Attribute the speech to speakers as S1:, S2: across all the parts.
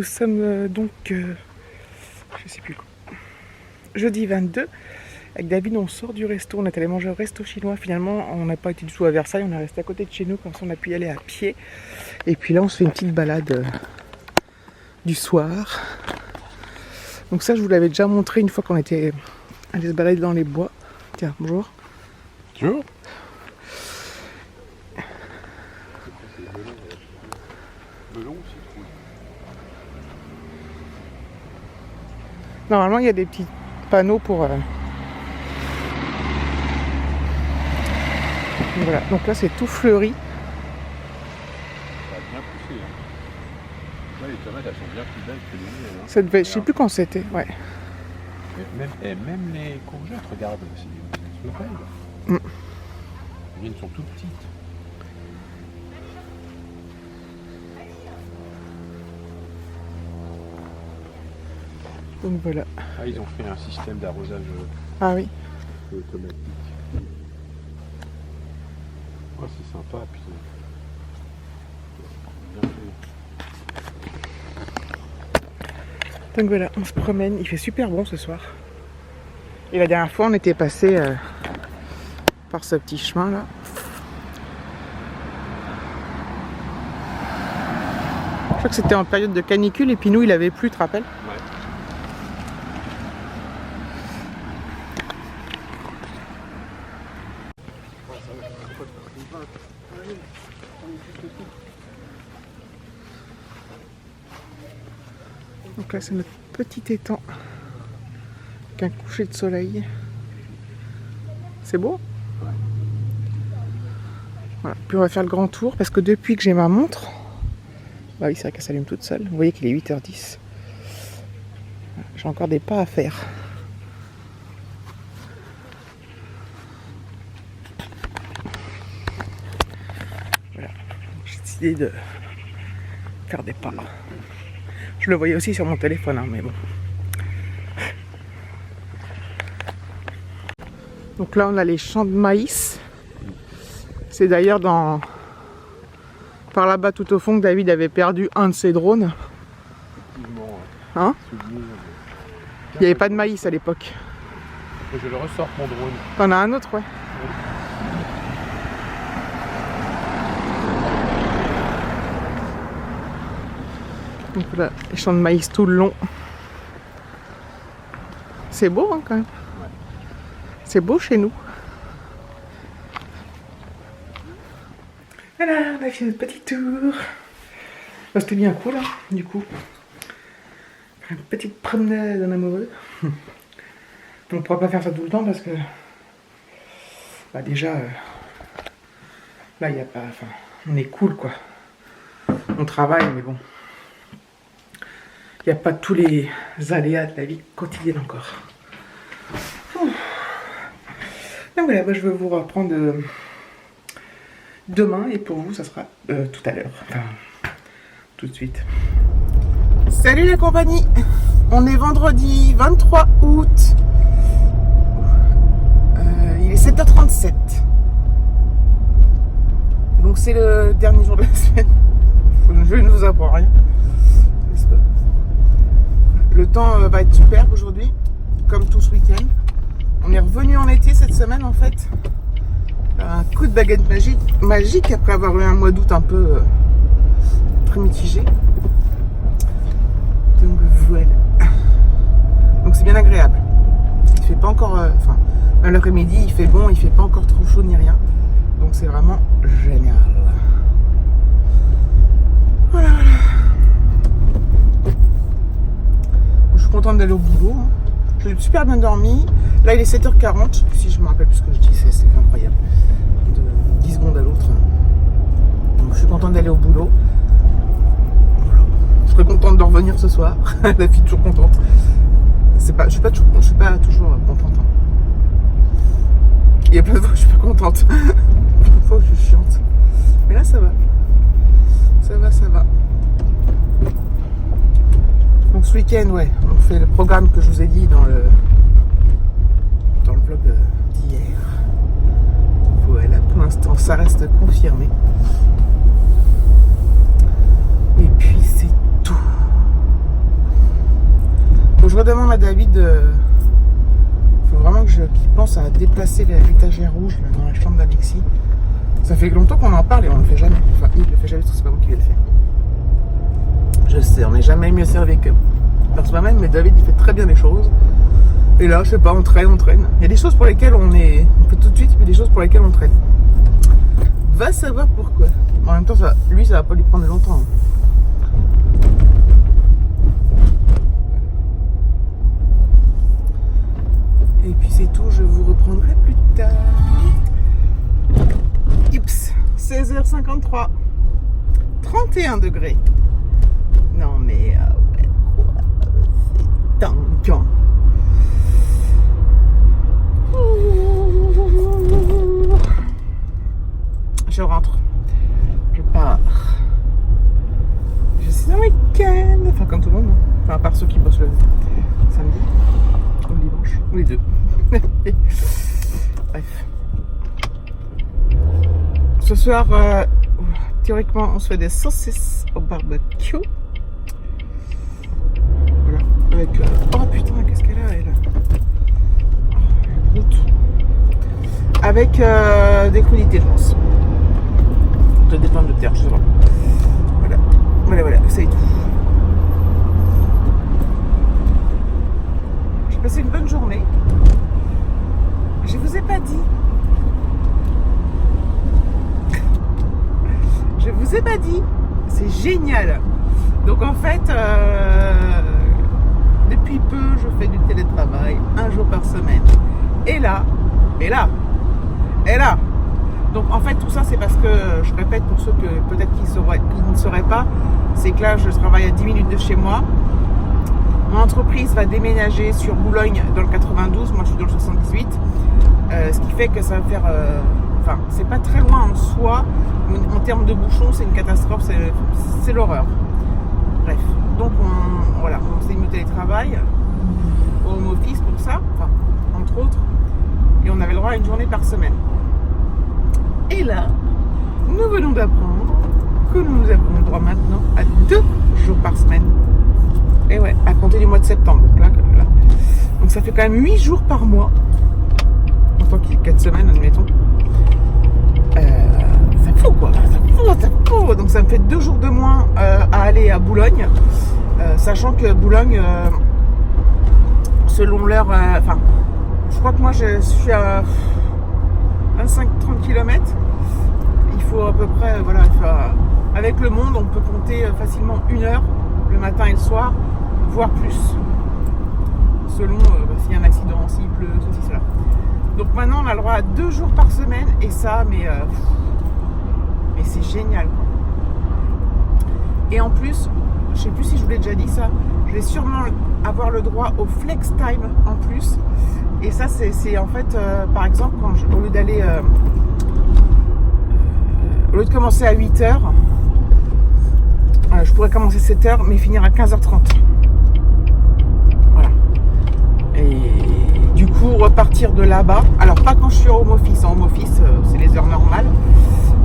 S1: sommes je sais plus quoi, jeudi 22. Avec David, on sort du resto, on est allé manger au resto chinois. Finalement, on n'a pas été du tout à Versailles, on est resté à côté de chez nous, comme ça on a pu y aller à pied. Et puis là, on se fait une petite balade du soir. Donc ça, je vous l'avais déjà montré une fois qu'on était allé se balader dans les bois. Tiens, bonjour.
S2: Bonjour.
S1: Normalement, il y a des petits panneaux pour... Voilà, donc là c'est tout fleuri.
S2: Ça a bien poussé. Hein. Là, les tomates, elles sont bien plus belles que les miennes. Hein.
S1: Ça devait, je sais plus quand c'était, ouais.
S2: Même les courgettes, regarde, c'est pareil.
S1: Mm.
S2: Les miennes sont toutes petites.
S1: Donc voilà.
S2: Ah, ils ont fait un système d'arrosage
S1: Ah oui.
S2: automatique. Oh, c'est sympa, putain. Bien fait.
S1: Donc voilà, on se promène, il fait super bon ce soir. Et la dernière fois, on était passé par ce petit chemin là. Je crois que c'était en période de canicule et puis nous, il avait plu, tu te rappelles?
S2: Ouais.
S1: Donc là, c'est notre petit étang avec un coucher de soleil. C'est beau?
S2: Ouais.
S1: Voilà. Puis on va faire le grand tour parce que depuis que j'ai ma montre, bah oui, c'est vrai qu'elle s'allume toute seule. Vous voyez qu'il est 8h10. J'ai encore des pas à faire. Voilà. J'ai décidé de faire des pas. Je le voyais aussi sur mon téléphone, hein, mais bon. Donc là, on a les champs de maïs. C'est d'ailleurs par là-bas, tout au fond, que David avait perdu un de ses drones. Hein? Il n'y avait pas de maïs à l'époque.
S2: Je le ressors, mon drone.
S1: T'en as un autre, ouais. Donc là, les champs de maïs tout le long. C'est beau, hein, quand même.
S2: Ouais.
S1: C'est beau chez nous. Voilà, on a fait notre petit tour. Bah, c'était bien cool, hein, du coup. Une petite promenade en amoureux. On ne pourra pas faire ça tout le temps parce que... Bah déjà... là, il n'y a pas... Enfin, on est cool, quoi. On travaille, mais bon. Il n'y a pas tous les aléas de la vie quotidienne encore. Donc voilà, bah, je vais vous reprendre demain et pour vous, ça sera tout à l'heure. Enfin, tout de suite. Salut la compagnie! On est vendredi 23 août. Il est 7h37. Donc c'est le dernier jour de la semaine. Je ne vous apprends rien. Le temps va être super aujourd'hui, comme tout ce week-end. On est revenu en été cette semaine en fait. Un coup de baguette magique après avoir eu un mois d'août un peu très mitigé. Donc voilà. Donc c'est bien agréable. Il fait pas encore... Enfin, à l'après-midi il fait bon, il fait pas encore trop chaud ni rien. Donc c'est vraiment génial. Voilà, voilà. Je suis contente d'aller au boulot. Hein. J'ai super bien dormi. Là il est 7h40. Si je me rappelle plus ce que je dis, c'est incroyable. De 10 secondes à l'autre. Donc je suis contente d'aller au boulot. Voilà. Je serais contente de revenir ce soir. La fille toujours contente. Je suis pas toujours contente. Hein. Il y a plein de fois que je suis pas contente. Plein de fois que je suis chiante. Mais là ça va. Ça va. Donc ce week-end, ouais, on fait le programme que je vous ai dit dans le vlog d'hier. Voilà, pour l'instant ça reste confirmé. Et puis c'est tout. je redemande à David, faut vraiment qu'il pense à déplacer l'étagère rouge là, dans la chambre d'Alexis. Ça fait longtemps qu'on en parle et on le fait jamais. Enfin, il le fait jamais parce que c'est pas moi qui vais le faire. Je sais, on n'est jamais mieux servi que par soi-même, mais David il fait très bien les choses. Et là, je sais pas, on traîne. Il y a des choses pour lesquelles on fait tout de suite, mais des choses pour lesquelles on traîne. Va savoir pourquoi. En même temps, ça va pas lui prendre longtemps. Et puis c'est tout, je vous reprendrai plus tard. Ips, 16h53. 31 degrés. Non mais, ouais, quoi, c'est dingue. Je rentre. Je pars. Je suis en week-end. Enfin, comme tout le monde. Enfin, à part ceux qui bossent le samedi. Ou le dimanche. Ou les deux. Bref. Ce soir, théoriquement, on se fait des saucisses au barbecue. Voilà. Avec. Oh putain, qu'est-ce qu'elle a, elle? Route. Avec des crudités, je pense. De des pommes de terre, je sais pas. Voilà, c'est tout. J'ai passé une bonne journée. Je vous ai pas dit. Je vous ai pas dit. C'est génial. Donc en fait, depuis peu, je fais du télétravail 1 jour par semaine. Et là. Donc en fait tout ça c'est parce que, je répète pour ceux que peut-être qui ne sauraient pas, c'est que là je travaille à 10 minutes de chez moi. Mon entreprise va déménager sur Boulogne dans le 92, moi je suis dans le 78. Ce qui fait que ça va faire... Enfin, c'est pas très loin en soi. En termes de bouchons, c'est une catastrophe, c'est l'horreur. Bref, donc on s'est mis au télétravail, au home office pour ça, enfin, entre autres. Et on avait le droit à une journée par semaine. Et là, nous venons d'apprendre que nous avons le droit maintenant à 2 jours par semaine. Et ouais, à compter du mois de septembre. Donc là. Donc ça fait quand même 8 jours par mois. En tant qu'il y a 4 semaines, admettons. Ça fout quoi. Ça fout. Donc ça me fait 2 jours de moins à aller à Boulogne. Sachant que Boulogne, selon l'heure... Enfin, je crois que moi je suis à 25-30 km. Il faut à peu près, voilà, avec le monde, on peut compter facilement 1 heure le matin et le soir, voire plus. Selon s'il y a un accident, s'il pleut, ceci, cela. Donc maintenant on a le droit à 2 jours par semaine et ça, mais c'est génial quoi. Et en plus, je sais plus si je vous l'ai déjà dit ça, je vais sûrement avoir le droit au flex time en plus. Et ça c'est en fait, par exemple, au lieu d'aller, au lieu de commencer à 8h, je pourrais commencer 7h mais finir à 15h30. Voilà. Et du coup repartir de là-bas, alors pas quand je suis en home office, c'est les heures normales,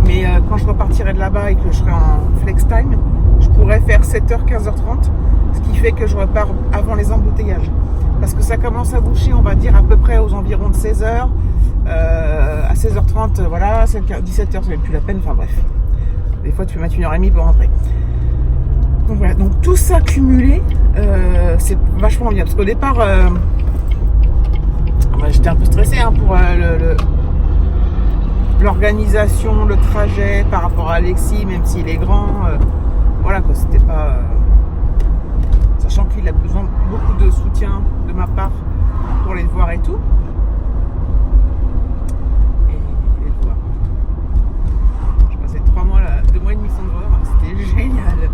S1: mais quand je repartirai de là-bas et que je serai en flex time, je pourrais faire 7h, 15h30, ce qui fait que je repars avant les embouteillages. Parce que ça commence à boucher, on va dire, à peu près aux environs de 16h. À 16h30, voilà, 17h, ça n'est plus la peine, enfin bref. Des fois, tu peux mettre 1h30 pour rentrer. Donc voilà, donc tout ça cumulé, c'est vachement bien. Parce qu'au départ, j'étais un peu stressée pour l'organisation, le trajet par rapport à Alexis, même s'il est grand. Voilà quoi, c'était pas... sachant qu'il a besoin de beaucoup de soutien de ma part pour les devoirs et tout. Et les devoirs. Je passais 2 mois et demi sans devoirs, c'était génial.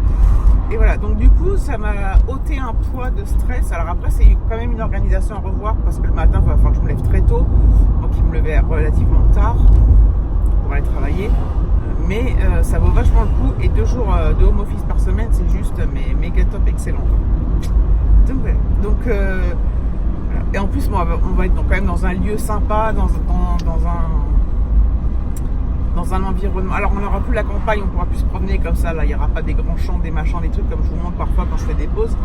S1: Et voilà, donc du coup, ça m'a ôté un poids de stress. Alors après, c'est quand même une organisation à revoir parce que le matin, il va falloir que je me lève très tôt. Donc il me levait relativement tard pour aller travailler. Mais ça vaut vachement le coup. Et 2 jours de home office par semaine, c'est juste méga top, excellent. Donc voilà. Donc, voilà. Et en plus, on va être quand même dans un lieu sympa, dans dans un environnement. Alors on n'aura plus la campagne, on pourra plus se promener comme ça, là il n'y aura pas des grands champs, des machins, des trucs comme je vous montre parfois quand je fais des pauses.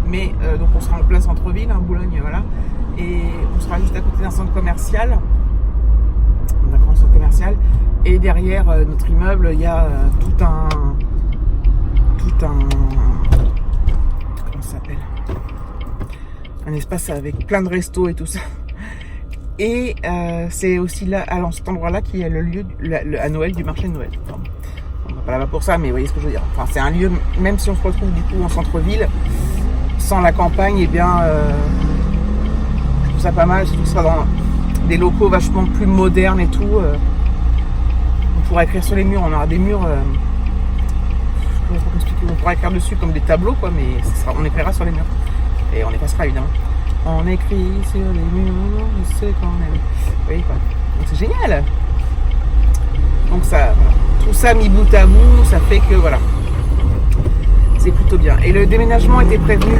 S1: Mais donc on sera en plein centre-ville, hein, Boulogne, voilà. Et on sera juste à côté d'un centre commercial, d'un grand centre commercial. Et derrière notre immeuble, il y a tout un comment ça s'appelle, un espace avec plein de restos et tout ça. Et c'est aussi là, à cet endroit-là, qui est le lieu à Noël du marché de Noël. Enfin, on va pas là-bas pour ça, mais vous voyez ce que je veux dire. Enfin, c'est un lieu, même si on se retrouve du coup en centre-ville, sans la campagne, et bien, je trouve ça pas mal. Surtout que ce sera dans des locaux vachement plus modernes et tout. On pourra écrire sur les murs, on aura des murs. On pourra écrire dessus comme des tableaux, quoi, mais on écrira sur les murs. Et on effacera évidemment. On écrit sur les murs, on sait qu'on aime. Oui, quoi. Donc c'est génial. Donc ça, voilà. Tout ça mis bout à bout, ça fait que voilà. C'est plutôt bien. Et le déménagement était prévenu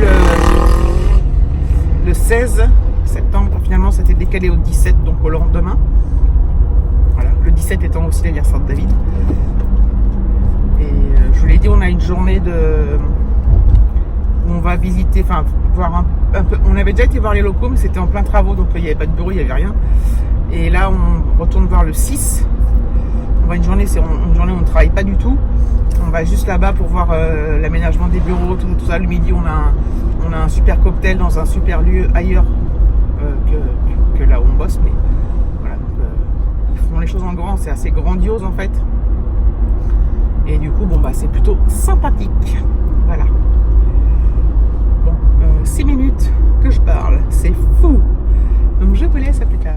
S1: le 16 septembre. Finalement, ça a été décalé au 17, donc au lendemain. Voilà. Le 17 étant aussi l'anniversaire de David. Et je vous l'ai dit, on a une journée où on va visiter, enfin voir un peu. On avait déjà été voir les locaux, mais c'était en plein travaux, donc il n'y avait pas de bureau, il n'y avait rien. Et là, on retourne voir le 6. On va une journée où on ne travaille pas du tout. On va juste là-bas pour voir l'aménagement des bureaux, tout ça. Le midi, on a un super cocktail dans un super lieu ailleurs que là où on bosse. Mais voilà, donc, ils font les choses en grand, c'est assez grandiose en fait. Et du coup, bon bah c'est plutôt sympathique. Voilà. Bon, 6 minutes que je parle, c'est fou. Donc je vous laisse, à plus tard.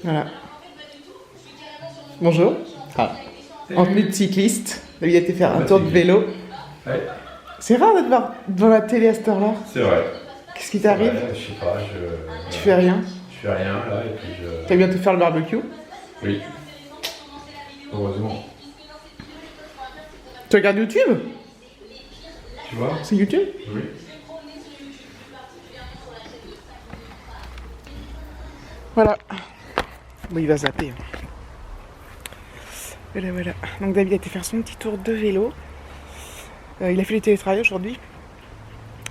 S1: Voilà. Bonjour. Ah. En tenue de cycliste, David a été faire un tour de vélo.
S2: Ouais.
S1: C'est rare d'être devant la télé à cette heure-là.
S2: C'est vrai.
S1: Qu'est-ce qui t'arrive?
S2: Ouais, je sais pas,
S1: Tu fais rien?
S2: Je fais rien là et puis je...
S1: Tu vas bientôt faire le barbecue?
S2: Oui. Heureusement.
S1: Tu regardes YouTube?
S2: Tu vois?
S1: C'est YouTube?
S2: Oui.
S1: Voilà. Bon, il va zapper. Voilà, voilà. Donc David a été faire son petit tour de vélo. Il a fait le télétravail aujourd'hui.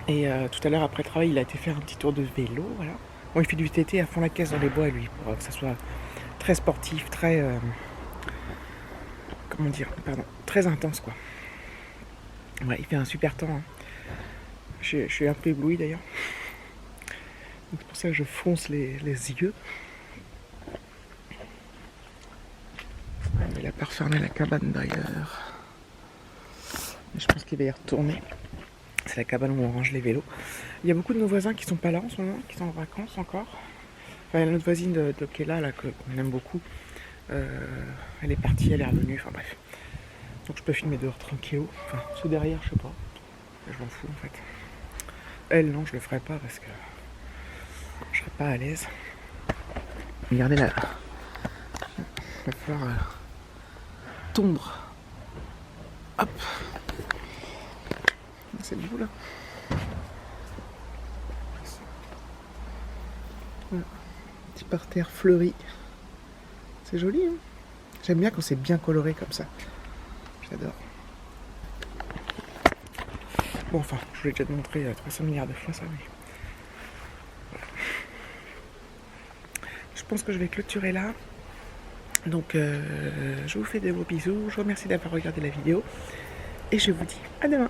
S1: Et tout à l'heure, après le travail, il a été faire un petit tour de vélo. Voilà. Bon, il fait du TT à fond la caisse dans les bois, lui, pour que ça soit très sportif, très... comment dire? Pardon. Très intense, quoi. Ouais, il fait un super temps. Hein. Je suis un peu ébloui, d'ailleurs. C'est pour ça que je fronce les yeux. Il a pas refermé la cabane d'ailleurs. Je pense qu'il va y retourner. C'est la cabane où on range les vélos. Il y a beaucoup de nos voisins qui sont pas là en ce moment, qui sont en vacances encore. Enfin, il y a notre voisine qui est là, qu'on aime beaucoup. Elle est partie, elle est revenue, enfin bref. Donc je peux filmer dehors tranquillou. Enfin, ceux derrière, je sais pas. Je m'en fous en fait. Elle, non, je le ferai pas parce que je serais pas à l'aise. Regardez là. Il va falloir tondre. Hop. C'est beau là. Voilà. Petit parterre fleuri. C'est joli, hein. J'aime bien quand c'est bien coloré comme ça. J'adore. Bon, enfin, je vous l'ai déjà montré 300 milliards de fois ça, mais... Voilà. Je pense que je vais clôturer là. Donc, je vous fais de gros bisous. Je vous remercie d'avoir regardé la vidéo. Et je vous dis à demain.